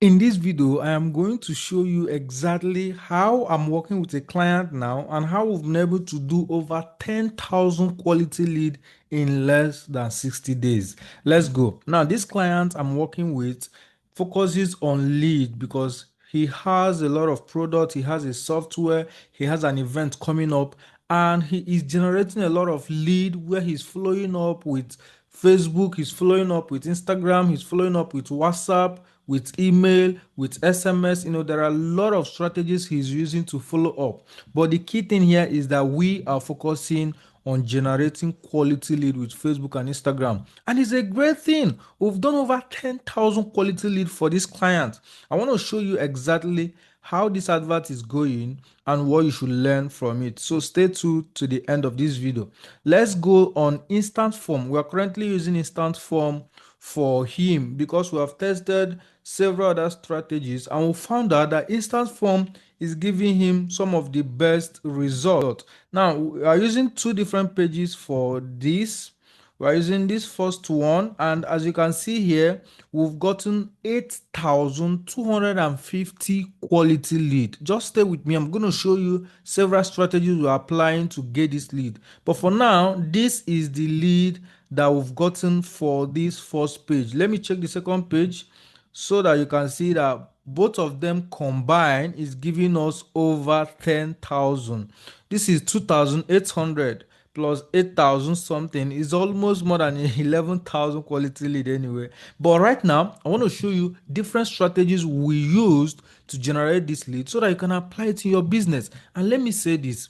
In this video, I am going to show you exactly how I'm working with a client now and how we've been able to do over 10,000 quality lead in less than 60 days. Let's go. Now, this client I'm working with focuses on lead because he has a lot of product, he has a software, he has an event coming up, and he is generating a lot of lead where he's following up with Facebook, he's following up with Instagram, he's following up with WhatsApp, with email, with SMS. There are a lot of strategies he's using to follow up. But the key thing here is that we are focusing on generating quality lead with Facebook and Instagram. And it's a great thing. We've done over 10,000 quality lead for this client. I want to show you exactly how this advert is going and what you should learn from it. So stay tuned to the end of this video. Let's go on instant form. We are currently using instant form for him because we have tested several other strategies and we found out that instant form is giving him some of the best results. Now we are using two different pages for this. We're using this first one, and as you can see here, we've gotten 8,250 quality lead. Just stay with me. I'm going to show you several strategies we're applying to get this lead. But for now, this is the lead that we've gotten for this first page. Let me check the second page so that you can see that both of them combined is giving us over 10,000. This is 2,800 plus 8,000 something is almost more than 11,000 quality lead anyway. But right now, I want to show you different strategies we used to generate this lead so that you can apply it in your business. And let me say this,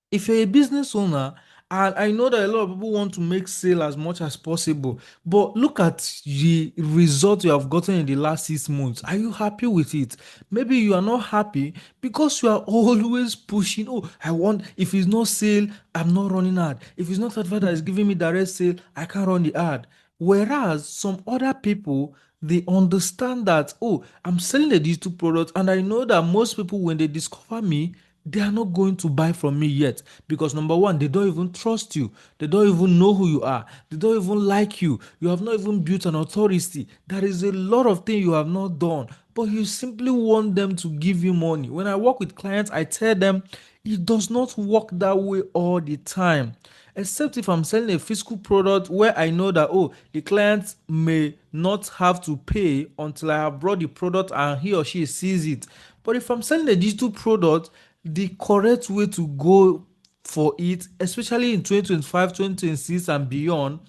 if you're a business owner, and I know that a lot of people want to make sale as much as possible, but look at the result you have gotten in the last 6 months. Are you happy with it? Maybe you are not happy because you are always pushing. Oh, I want, if it's not sale, I'm not running ad. If it's not advert that is giving me direct sale, I can't run the ad. Whereas some other people, they understand that, oh, I'm selling a digital product, and I know that most people, when they discover me, they are not going to buy from me yet because number one, they don't even trust you, they don't even know who you are, they don't even like you, you have not even built an authority. There is a lot of things you have not done, but you simply want them to give you money. When I work with clients, I tell them it does not work that way all the time, except if I'm selling a physical product where I know that, oh, the client may not have to pay until I have brought the product and he or she sees it. But if I'm selling a digital product, the correct way to go for it, especially in 2025, 2026 and beyond,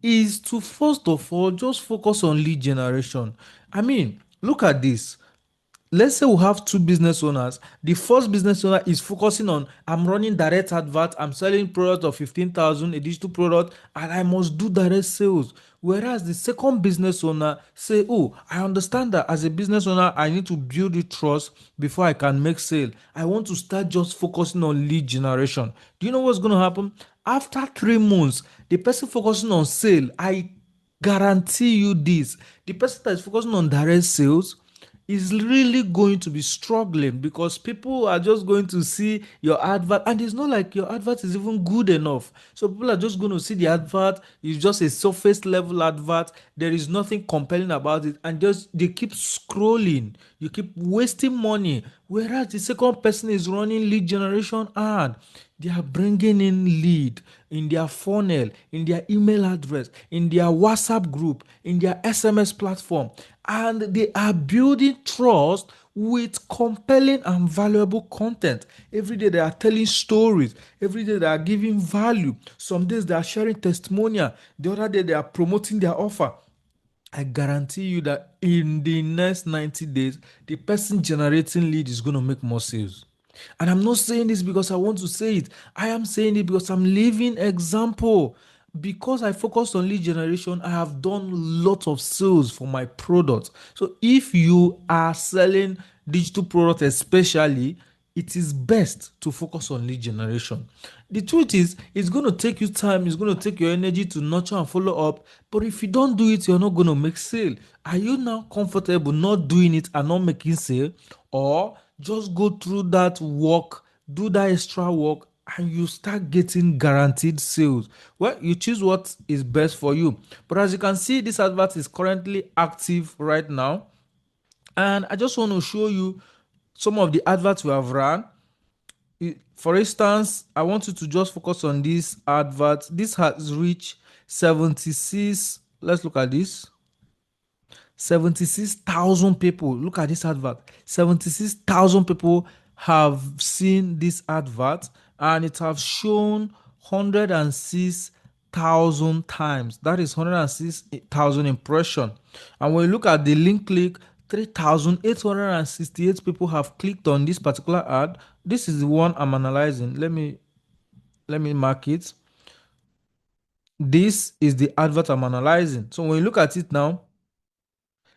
is to first of all just focus on lead generation. I mean, look at this. Let's say we have two business owners. The first business owner is focusing on, I'm running direct advert, I'm selling product of 15,000, a digital product, and I must do direct sales. Whereas the second business owner say, oh, I understand that as a business owner, I need to build the trust before I can make sale. I want to start just focusing on lead generation. Do you know what's going to happen? After 3 months, the person focusing on sale, I guarantee you this, the person that is focusing on direct sales is really going to be struggling because people are just going to see your advert, and it's not like your advert is even good enough. So people are just going to see the advert, it's just a surface level advert, there is nothing compelling about it, and just they keep scrolling, you keep wasting money. Whereas the second person is running lead generation ad, they are bringing in lead in their funnel, in their email address, in their WhatsApp group, in their SMS platform, and they are building trust with compelling and valuable content. Every day they are telling stories, every day they are giving value. Some days they are sharing testimonial, the other day they are promoting their offer. I guarantee you that in the next 90 days, the person generating lead is going to make more sales. And I'm not saying this because I want to say it. I am saying it because I'm living example. Because I focused on lead generation, I have done lots of sales for my products. So if you are selling digital products especially, it is best to focus on lead generation. The truth is, it's going to take you time, it's going to take your energy to nurture and follow up. But if you don't do it, you're not going to make sale. Are you now comfortable not doing it and not making sale? Or just go through that work, do that extra work, and you start getting guaranteed sales? Well, you choose what is best for you. But as you can see, this advert is currently active right now. And I just want to show you some of the adverts we have run. For instance, I want you to just focus on this advert. This has reached 76. Let's look at this. 76,000 people. Look at this advert. 76,000 people have seen this advert, and it has shown 106,000 times. That is 106,000 impression. And when you look at the link click, 3,868 people have clicked on this particular ad. This is the one I'm analyzing. Let me mark it. This is the advert I'm analyzing. So when you look at it now,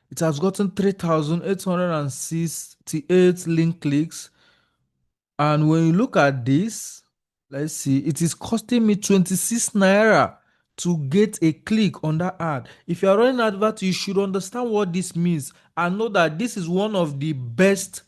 it has gotten 3,868 link clicks. And when you look at this, let's see, it is costing me 26 naira to get a click on that ad. If you are running an advert, you should understand what this means and know that this is one of the best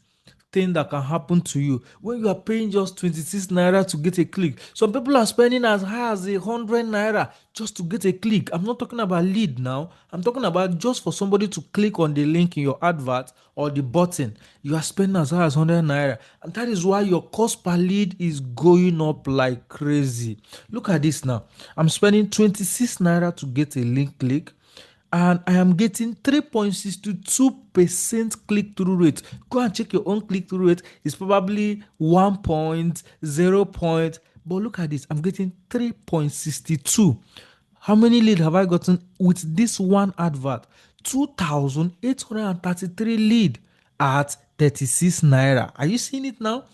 thing that can happen to you when you are paying just 26 naira to get a click. Some people are spending as high as 100 naira just to get a click. I'm not talking about lead now. I'm talking about just for somebody to click on the link in your advert or the button. You are spending as high as 100 naira, and that is why your cost per lead is going up like crazy. Look at this now. I'm spending 26 naira to get a link click, and I am getting 3.62% click-through rate. Go and check your own click-through rate. It's probably 1.0 point, but look at this. I'm getting 3.62. How many lead have I gotten with this one advert? 2,833 lead at 36 naira. Are you seeing it now?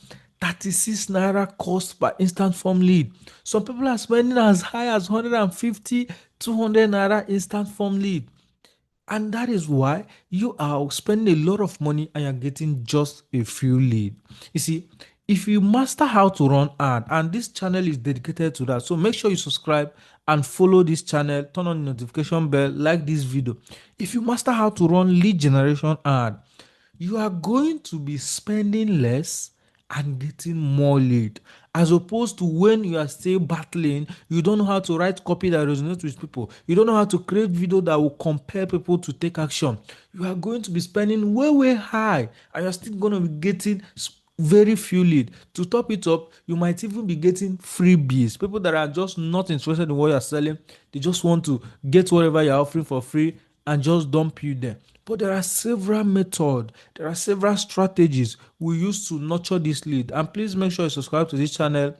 36 naira cost per instant form lead. Some people are spending as high as 150, 200 naira instant form lead. And that is why you are spending a lot of money and you're getting just a few lead. You see, if you master how to run ad, and this channel is dedicated to that, so make sure you subscribe and follow this channel, turn on the notification bell, like this video. If you master how to run lead generation ad, you are going to be spending less and getting more lead, as opposed to when you are still battling. You don't know how to write copy that resonates with people. You don't know how to create video that will compel people to take action. You are going to be spending way high, and you're still going to be getting very few lead. To top it up, you might even be getting freebies. People that are just not interested in what you're selling, they just want to get whatever you're offering for free and just dump you there. But there are several methods, there are several strategies we use to nurture this lead. And please make sure you subscribe to this channel.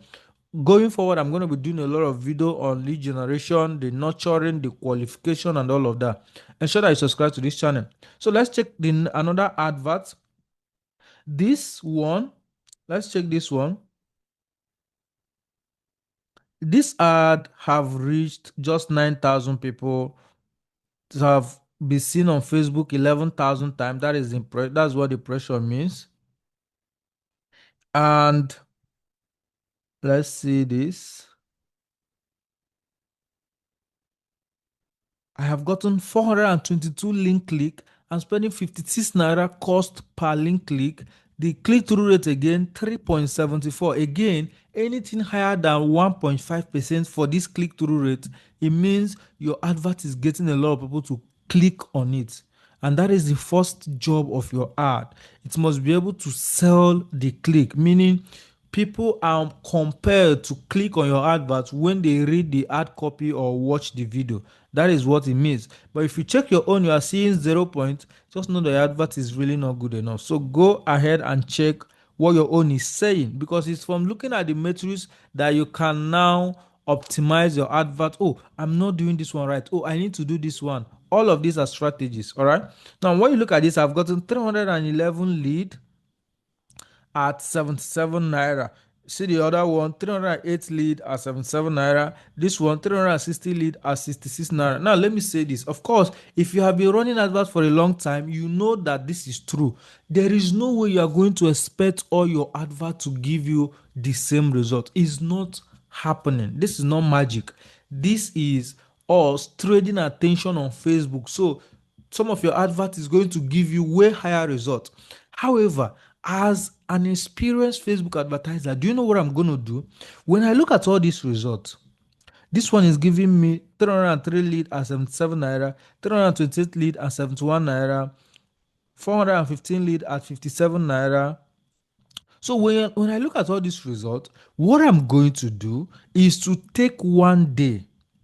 Going forward, I'm going to be doing a lot of video on lead generation, the nurturing, the qualification, and all of that. Ensure that you subscribe to this channel. So let's check another advert. This one, let's check this one. This ad have reached just 9,000 people. Have been seen on Facebook 11,000 times. That's what the pressure means. And let's see this. I have gotten 422 link click and spending 56 naira cost per link click. The click-through rate again 3.74. Again, anything higher than 1.5% for this click-through rate, it means your advert is getting a lot of people to click on it. And that is the first job of your ad. It must be able to sell the click, meaning people are compelled to click on your advert when they read the ad copy or watch the video. That is what it means. But if you check your own, you are seeing 0 point. Just know the advert is really not good enough. So go ahead and check what your own is saying, because it's from looking at the metrics that you can now optimize your advert. Oh, I'm not doing this one right. Oh, I need to do this one. All of these are strategies. All right. Now, when you look at this, I've gotten 311 lead at 77 naira. See the other one, 308 lead at 77 naira. This one, 360 lead at 66 naira. Now, let me say this. Of course, if you have been running adverts for a long time, you know that this is true. There is no way you are going to expect all your advert to give you the same result. It's not happening. This is not magic. This is us trading attention on Facebook. So some of your advert is going to give you way higher result. However, as an experienced Facebook advertiser, do you know what I'm going to do? When I look at all these results, this one is giving me 303 lead at 77 naira, 328 lead at 71 naira, 415 lead at 57 naira. So when I look at all these results, what I'm going to do is to take one day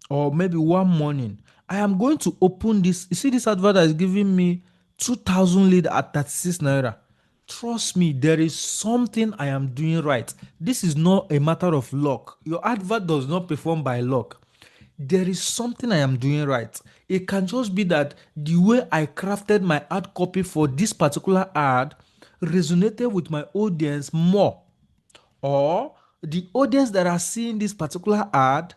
or maybe one morning. I am going to open this. You see this advert that is giving me 2,000 lead at 36 naira. Trust me, there is something I am doing right. This is not a matter of luck. Your advert does not perform by luck. There is something I am doing right. It can just be that the way I crafted my ad copy for this particular ad resonated with my audience more, or the audience that are seeing this particular ad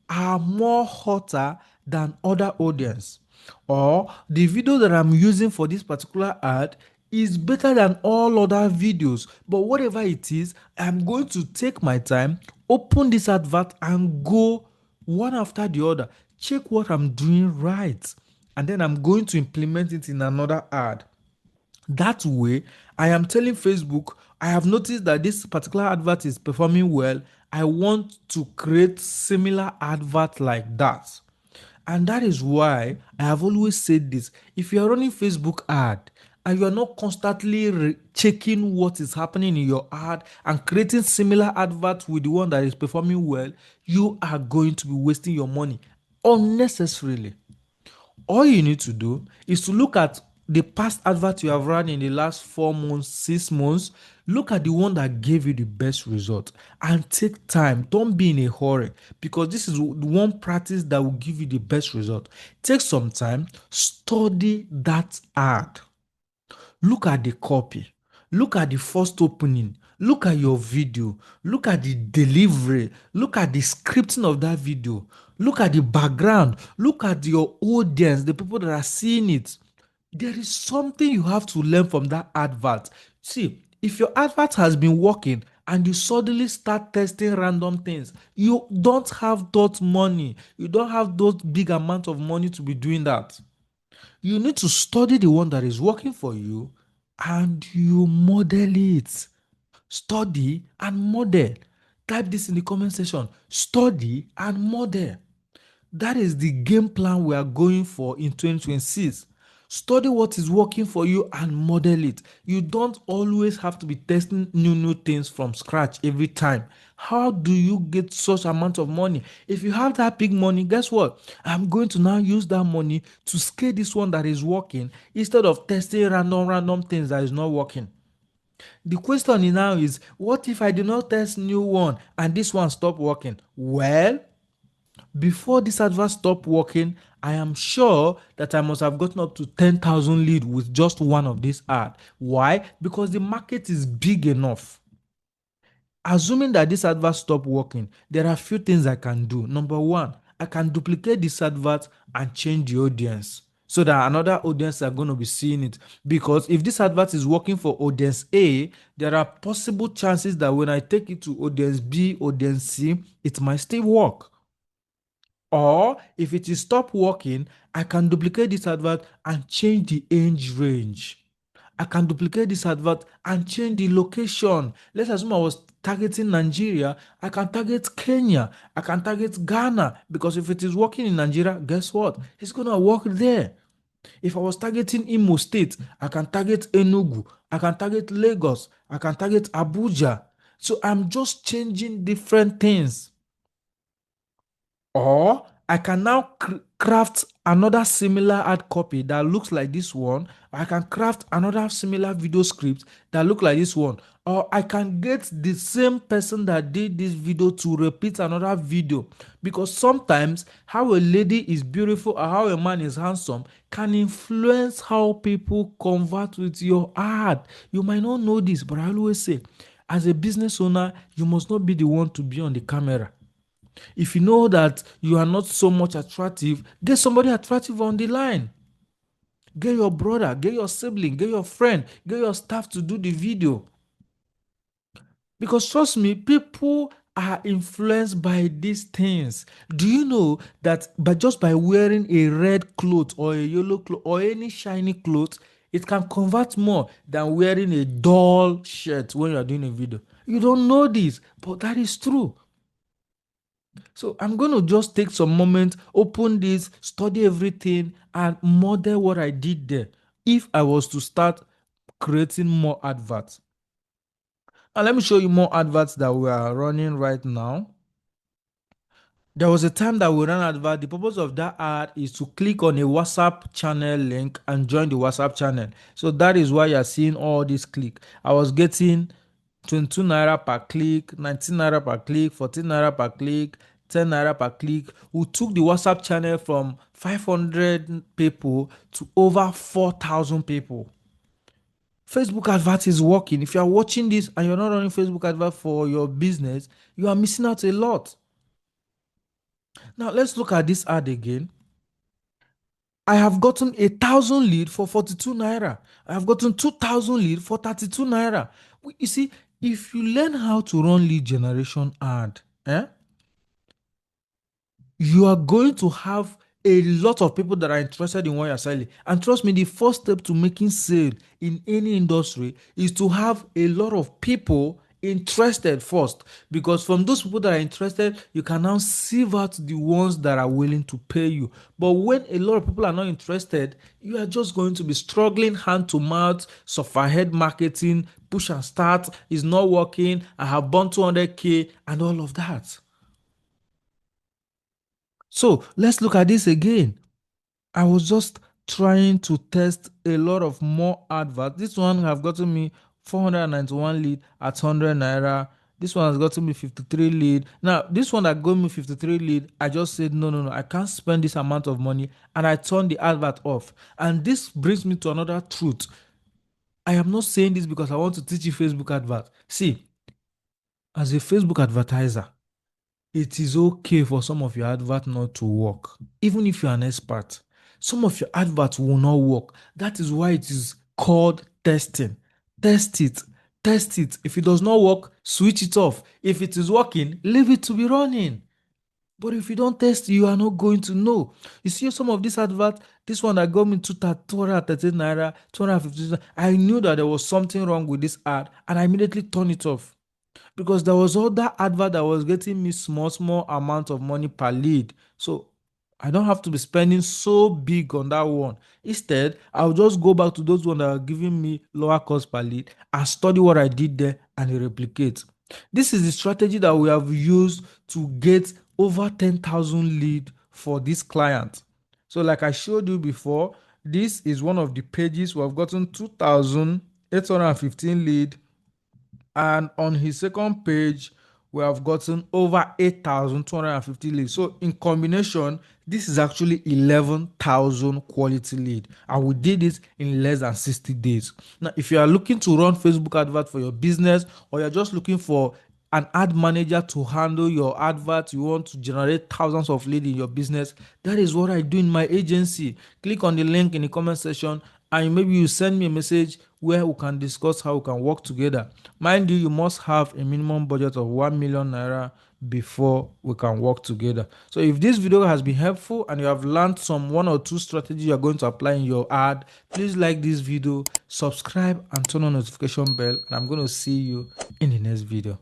are more hotter than other audience, or the video that I'm using for this particular ad is better than all other videos. But whatever it is, I'm going to take my time, open this advert and go one after the other, check what I'm doing right, and then I'm going to implement it in another ad. That way, I am telling Facebook, I have noticed that this particular advert is performing well. I want to create similar advert like that. And that is why I have always said this. If you are running Facebook ad and you are not constantly checking what is happening in your ad and creating similar adverts with the one that is performing well, you are going to be wasting your money unnecessarily. All you need to do is to look at the past advert you have run in the last 4 months, 6 months. Look at the one that gave you the best result and take time. Don't be in a hurry, because this is the one practice that will give you the best result. Take some time, study that ad. Look at the copy. Look at the first opening. Look at your video. Look at the delivery. Look at the scripting of that video. Look at the background. Look at your audience, the people that are seeing it. There is something you have to learn from that advert. See, if your advert has been working and you suddenly start testing random things, you don't have that money. You don't have those big amount of money to be doing that. You need to study the one that is working for you and you model it. Study and model. Type this in the comment section. Study and model. That is the game plan we are going for in 2026. Study what is working for you and model it. You don't always have to be testing new things from scratch every time. How do you get such amount of money? If you have that big money, guess what? I'm going to now use that money to scale this one that is working instead of testing random things that is not working. The question now is, what if I do not test new one and this one stop working? Well, before this advert stopped working, I am sure that I must have gotten up to 10,000 lead with just one of these ads. Why? Because the market is big enough. Assuming that this advert stopped working, there are a few things I can do. Number one, I can duplicate this advert and change the audience so that another audience are going to be seeing it. Because if this advert is working for audience A, there are possible chances that when I take it to audience B, audience C, it might still work. Or if it is stop working, I can duplicate this advert and change the age range. I can duplicate this advert and change the location. Let's assume I was targeting Nigeria. I can target Kenya. I can target Ghana, because if it is working in Nigeria, guess what? It's going to work there. If I was targeting Imo State, I can target Enugu. I can target Lagos. I can target Abuja. So I'm just changing different things. Or I can now craft another similar ad copy that looks like this one. I can craft another similar video script that look like this one. Or I can get the same person that did this video to repeat another video. Because sometimes how a lady is beautiful or how a man is handsome can influence how people convert with your ad. You might not know this, but I always say, as a business owner, you must not be the one to be on the camera. If you know that you are not so much attractive, get somebody attractive on the line. Get your brother, get your sibling, get your friend, get your staff to do the video. Because trust me, people are influenced by these things. Do you know that just by wearing a red cloth or a yellow cloth or any shiny cloth, it can convert more than wearing a dull shirt when you are doing a video? You don't know this, but that is true. So I'm going to just take some moment, open this, study everything, and model what I did there. if I was to start creating more adverts. And let me show you more adverts that we are running right now. There was a time that we ran advert. The purpose of that ad is to click on a WhatsApp channel link and join the WhatsApp channel. So that is why you're seeing all this click. I was getting 22 naira per click, 19 naira per click, 14 naira per click, 10 naira per click. We took the WhatsApp channel from 500 people to over 4,000 people. Facebook advert is working. If you are watching this and you're not running Facebook advert for your business, you are missing out a lot. Now let's look at this ad again. I have gotten 1,000 lead for 42 naira. I have gotten 2,000 lead for 32 naira. You see, if you learn how to run lead generation ad, you are going to have a lot of people that are interested in what you're selling. And trust me, the first step to making sale in any industry is to have a lot of people interested first, because from those people that are interested, you can now sieve out the ones that are willing to pay you. But when a lot of people are not interested, you are just going to be struggling hand to mouth, suffer head marketing, push and start is not working. I have burned 200k and all of that. So let's look at this again. I was just trying to test a lot of more adverts. This one have gotten me 491 lead at 100 naira. This one has gotten me 53 lead. Now, this one that got me 53 lead, I just said, no, I can't spend this amount of money. And I turned the advert off. And this brings me to another truth. I am not saying this because I want to teach you Facebook advert. See, as a Facebook advertiser, it is okay for some of your advert not to work. Even if you're an expert, some of your adverts will not work. That is why it is called testing. Test it. Test it. If it does not work, switch it off. If it is working, leave it to be running. But if you don't test, you are not going to know. You see some of these adverts, this one that got me 213 naira, 250. I knew that there was something wrong with this ad and I immediately turned it off. Because there was other advert that was getting me small amount of money per lead. So I don't have to be spending so big on that one. Instead, I'll just go back to those ones that are giving me lower cost per lead and study what I did there and replicate. This is the strategy that we have used to get over 10,000 lead for this client. So like I showed you before, this is one of the pages we have gotten 2,815 lead, and on his second page we have gotten over 8,250 leads. So in combination, this is actually 11,000 quality lead, and we did it in less than 60 days. Now if you are looking to run Facebook advert for your business, or you're just looking for an ad manager to handle your advert, you want to generate thousands of leads in your business, that is what I do in my agency. Click on the link in the comment section and maybe you send me a message where we can discuss how we can work together. Mind you, you must have a minimum budget of 1 million naira before we can work together. So if this video has been helpful and you have learned some 1 or 2 strategies you are going to apply in your ad, please like this video, subscribe and turn on notification bell, and I'm going to see you in the next video.